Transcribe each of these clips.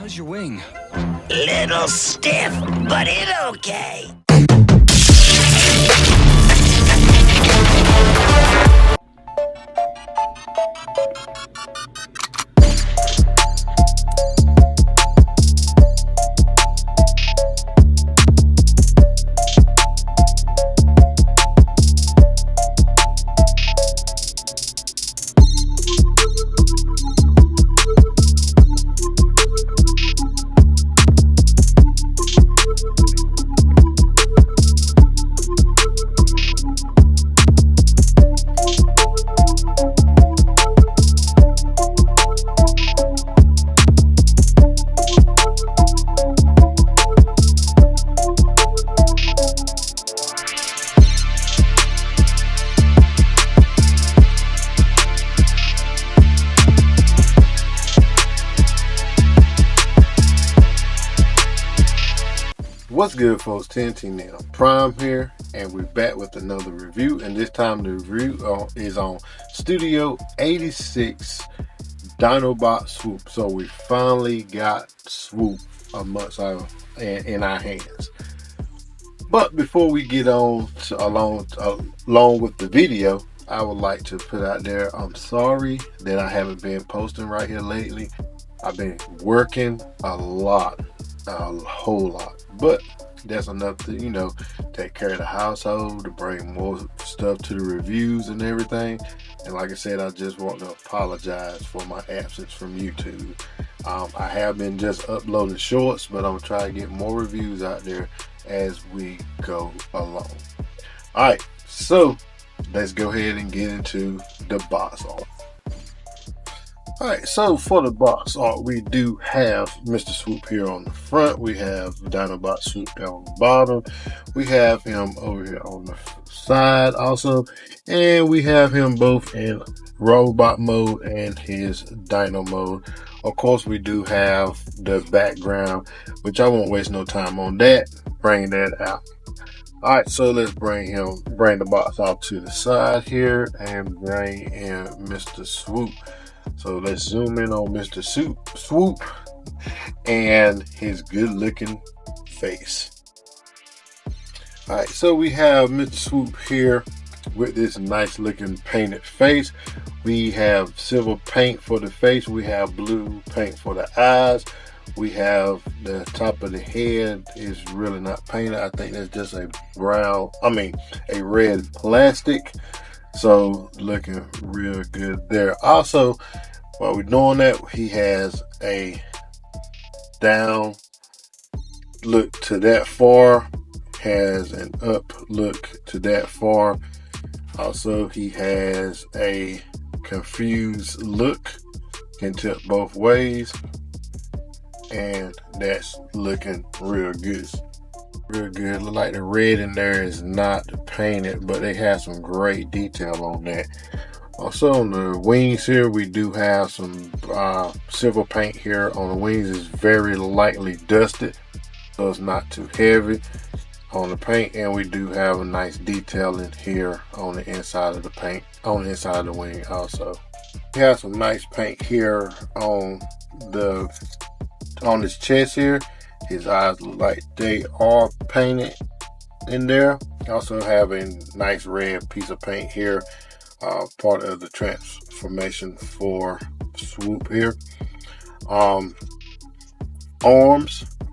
How's your wing? Little stiff, but it okay. What's good, folks? TNT Now Prime here, and we're back with another review. And this time the review is on Studio 86 Dinobot SWOOP. So we finally got SWOOP in our hands. But before we get on along with the video, I would like to put out there, I'm sorry that I haven't been posting right here lately. I've been working a whole lot, but that's enough to, take care of the household, to bring more stuff to the reviews and everything. And like I said, I just want to apologize for my absence from YouTube. I have been just uploading shorts, but I'm trying to get more reviews out there as we go along. All right, so let's go ahead and get into the box art. Alright, so for the box art, we do have Mr. SWOOP here on the front. We have Dinobot SWOOP down on the bottom. We have him over here on the side also. And we have him both in robot mode and his dino mode. Of course, we do have the background, which I won't waste no time on that. Bring that out. Alright, so let's bring the box off to the side here and bring in Mr. SWOOP. So let's zoom in on Mr. SWOOP and his good looking face. Alright, so we have Mr. SWOOP here with this nice looking painted face. We have silver paint for the face. We have blue paint for the eyes. We have the top of the head is really not painted. I think that's just a red plastic. So looking real good there. Also, while we're doing that, he has a down look to that far, has an up look to that far. Also, he has a confused look, can tip both ways, and that's looking real good. Real good. Look like the red in there is not painted, but they have some great detail on that. Also on the wings here, we do have some silver paint here on the wings. It's very lightly dusted, so it's not too heavy on the paint. And we do have a nice detailing here on the inside of the paint, on the inside of the wing also. We have some nice paint here on his chest here. His eyes look like they are painted in there. Also have a nice red piece of paint here, part of the transformation for SWOOP here. Arms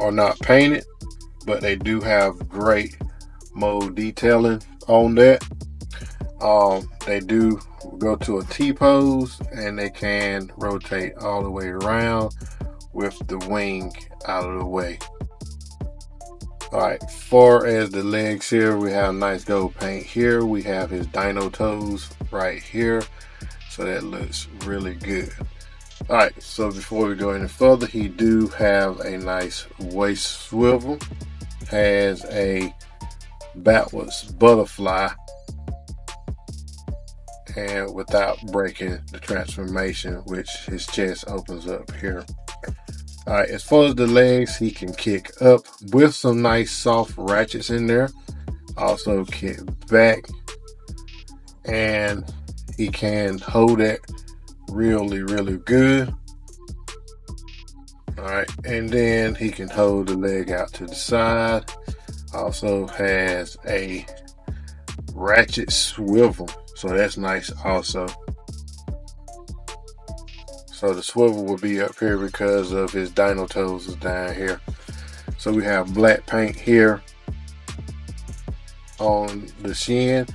are not painted, but they do have great mold detailing on that. They do go to a T pose, and they can rotate all the way around with the wing out of the way. Alright, far as the legs here, we have nice gold paint here. We have his dino toes right here, so that looks really good. Alright, so before we go any further, he do have a nice waist swivel, has a backwards butterfly, and without breaking the transformation, which his chest opens up here. Alright, as far as the legs, he can kick up with some nice soft ratchets in there. Also kick back, and he can hold it really good. Alright, and then he can hold the leg out to the side. Also has a ratchet swivel, so that's nice also. So the swivel will be up here because of his dino toes is down here. So we have black paint here on the shin.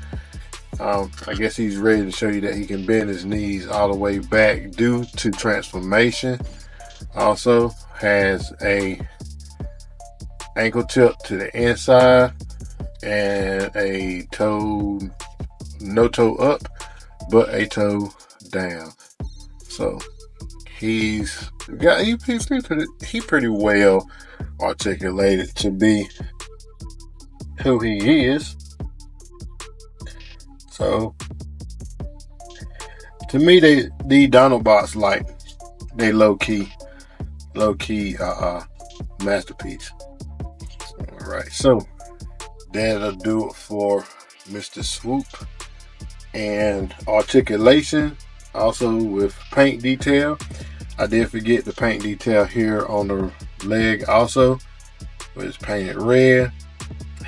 I guess he's ready to show you that he can bend his knees all the way back due to transformation. Also has a ankle tip to the inside and a toe, no toe up, but a toe down. So he pretty well articulated to be who he is. So to me, the Dinobots, like, they low key masterpiece. All right, so that'll do it for Mr. Swoop. And articulation, also with paint detail. I did forget the paint detail here on the leg also, but it's painted red.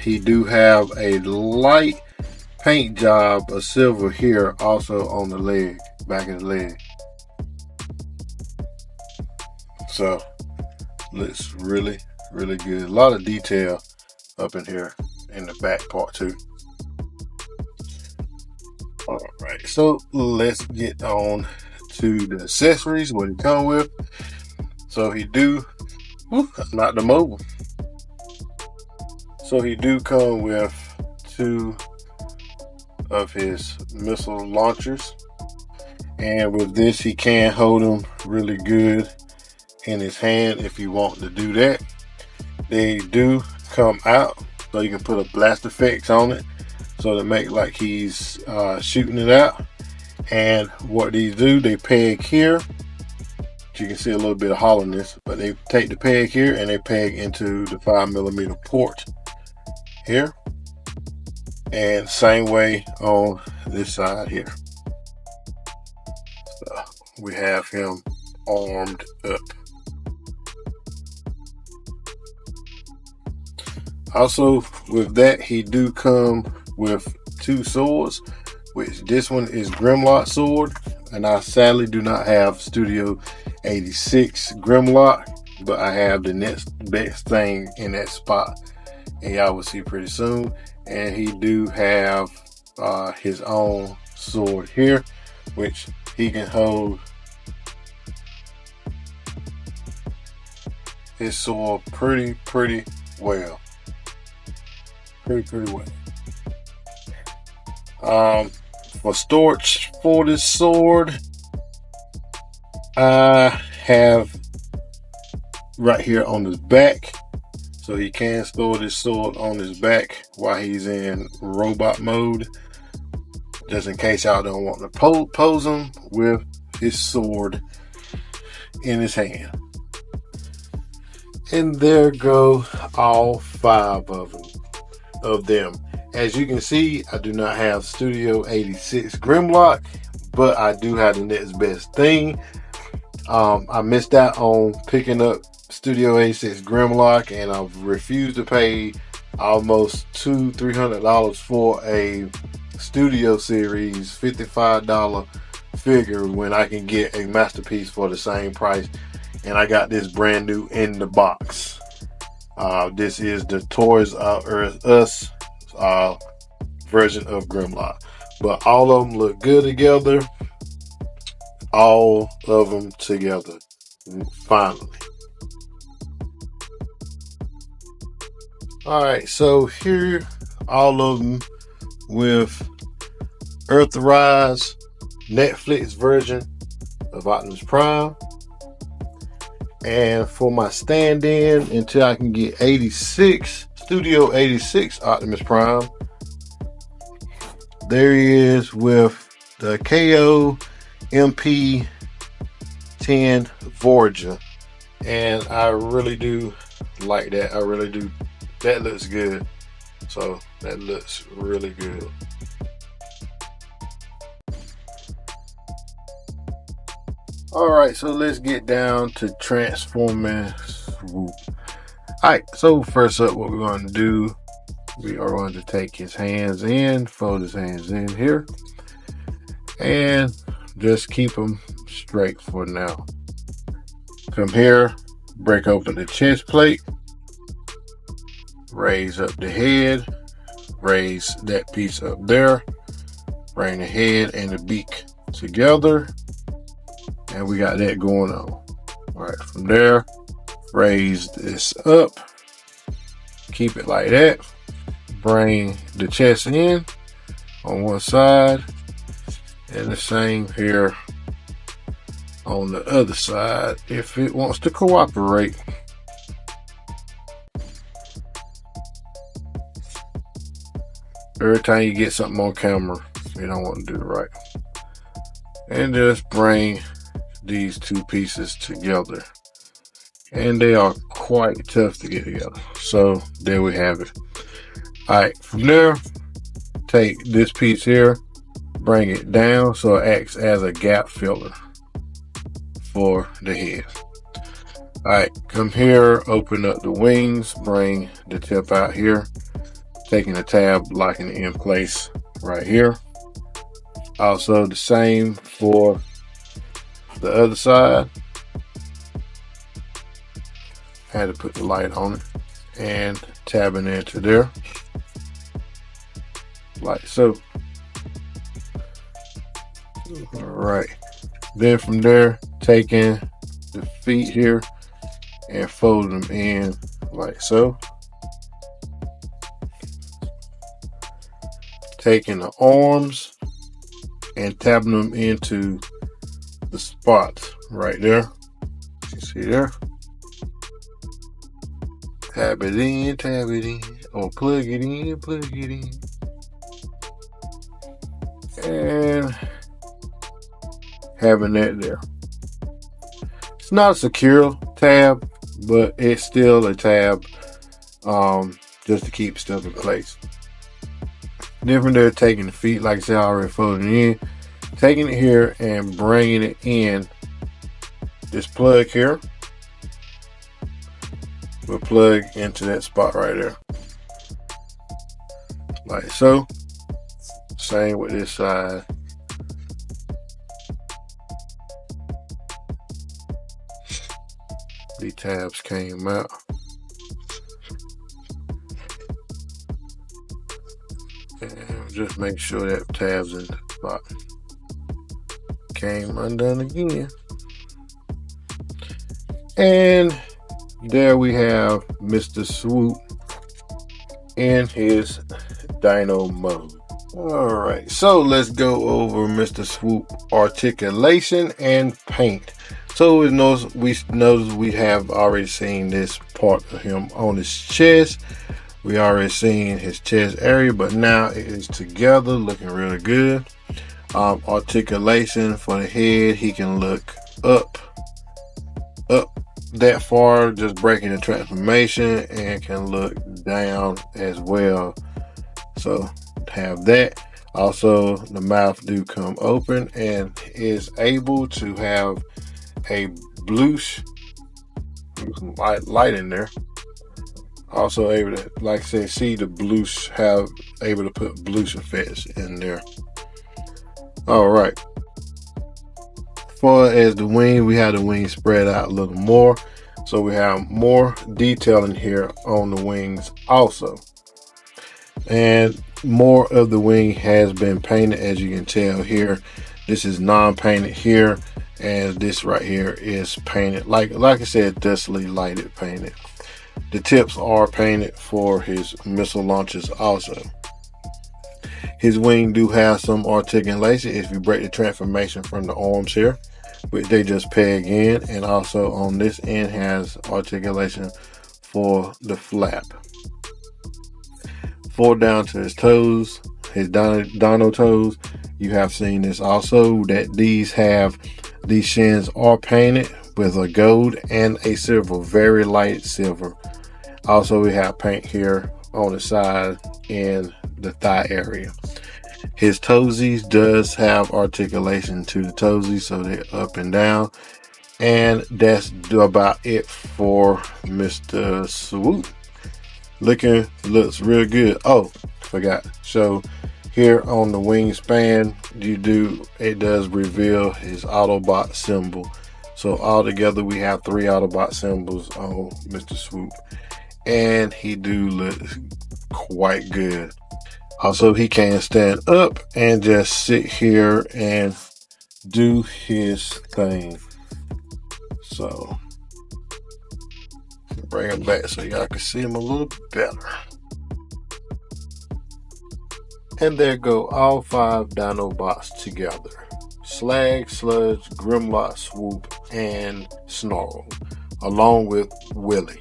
He do have a light paint job of silver here also on the leg, back of the leg. So looks really good. A lot of detail up in here in the back part too. All right, so let's get on to the accessories, what he come with. So he do, not the mobile. So he do come with 2 of his missile launchers, and with this he can hold them really good in his hand if you want to do that. They do come out, so you can put a blast effects on it, so to make like he's shooting it out. And what these do, they peg here. You can see a little bit of hollowness, but they take the peg here and they peg into the 5mm port here. And same way on this side here. So we have him armed up. Also with that, he do come with 2 swords, which this one is Grimlock sword, and I sadly do not have Studio 86 Grimlock, but I have the next best thing in that spot, and y'all will see pretty soon. And he do have his own sword here, which he can hold his sword pretty well. Pretty well. For storage for this sword, I have right here on his back, so he can store this sword on his back while he's in robot mode, just in case y'all don't want to pose him with his sword in his hand. And there go all 5 of them. As you can see, I do not have Studio 86 Grimlock, but I do have the next best thing. I missed out on picking up Studio 86 Grimlock, and I've refused to pay almost $200-300 for a Studio Series $55 figure when I can get a masterpiece for the same price. And I got this brand new in the box. This is the Toys R Us version of Grimlock, but all of them look good together. All of them together, finally. All right, so here, all of them with Earthrise Netflix version of Optimus Prime. And for my stand-in until I can get Studio 86 Optimus Prime, there he is with the KO MP10 Voyager. And I really do like that. I really do. That looks good. So that looks really good. All right, so let's get down to transforming Swoop. All right, so first up, what we're going to do, we are going to take his hands in, fold his hands in here, and just keep them straight for now. Come here, break open the chest plate, raise up the head, raise that piece up there, bring the head and the beak together, and we got that going on. All right, from there, raise this up, keep it like that, bring the chest in on one side, and the same here on the other side if it wants to cooperate. Every time you get something on camera, you don't want to do it right. And just bring these two pieces together. And they are quite tough to get together. So there we have it. Alright, from there, take this piece here, bring it down so it acts as a gap filler for the head. Alright, come here, open up the wings, bring the tip out here, taking the tab, locking it in place right here. Also the same for the other side. Had to put the light on it and tabbing into there like so. All right, then from there, taking the feet here and folding them in like so. Taking the arms and tapping them into the spots right there. You see there? Tab it in, or plug it in, plug it in. And having that there. It's not a secure tab, but it's still a tab just to keep stuff in place. Then from there, taking the feet, like I said, I already folded it in, taking it here and bringing it in this plug here. We'll plug into that spot right there, like so. Same with this side. These tabs came out. And just make sure that tab's in the spot. Came undone again. And there we have Mr. Swoop in his dino mode. Alright, so let's go over Mr. Swoop articulation and paint. So we notice we have already seen this part of him on his chest. We already seen his chest area, but now it is together, looking really good. Articulation for the head, he can look up that far, just breaking the transformation, and can look down as well. So have that. Also, the mouth do come open and is able to have a bluish light in there. Also able to, like I said, see the bluish, able to put bluish effects in there. All right. As far as the wing, we have the wing spread out a little more, so we have more detail in here on the wings also. And more of the wing has been painted, as you can tell here. This is non-painted here, and this right here is painted, like I said, dustly lighted painted. The tips are painted for his missile launchers also. His wing do have some articulation if you break the transformation from the arms here, which they just peg in, and also on this end has articulation for the flap. Fold down to his toes, his dino toes. You have seen this also, that these shins are painted with a gold and a silver, very light silver. Also, we have paint here on the side in the thigh area. His toesies does have articulation to the toesies, so they're up and down. And that's about it for Mr. Swoop. Looks real good. Oh, forgot. So here on the wingspan, it does reveal his Autobot symbol. So altogether we have 3 Autobot symbols on Mr. Swoop. And he do look quite good. Also, he can stand up and just sit here and do his thing. So bring him back so y'all can see him a little better. And there go all 5 Dinobots together. Slag, Sludge, Grimlock, Swoop, and Snarl, along with Willie.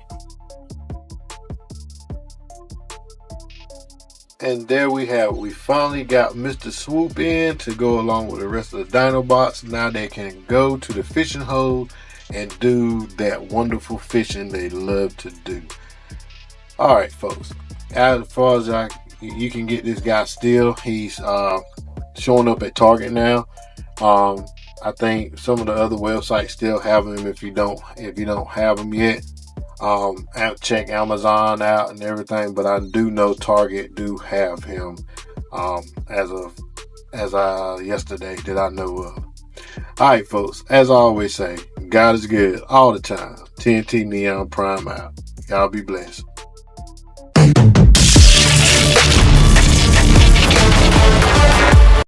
And there we finally got Mr. Swoop in to go along with the rest of the Dinobots. Now they can go to the fishing hole and do that wonderful fishing they love to do. Alright folks, as far as you can get this guy still, he's showing up at Target now. I think some of the other websites still have him if you don't have him yet. Check Amazon out and everything, but I do know Target do have him as of yesterday that I know of. Alright folks, as I always say, God is good all the time. TNT Neon Prime out. Y'all be blessed.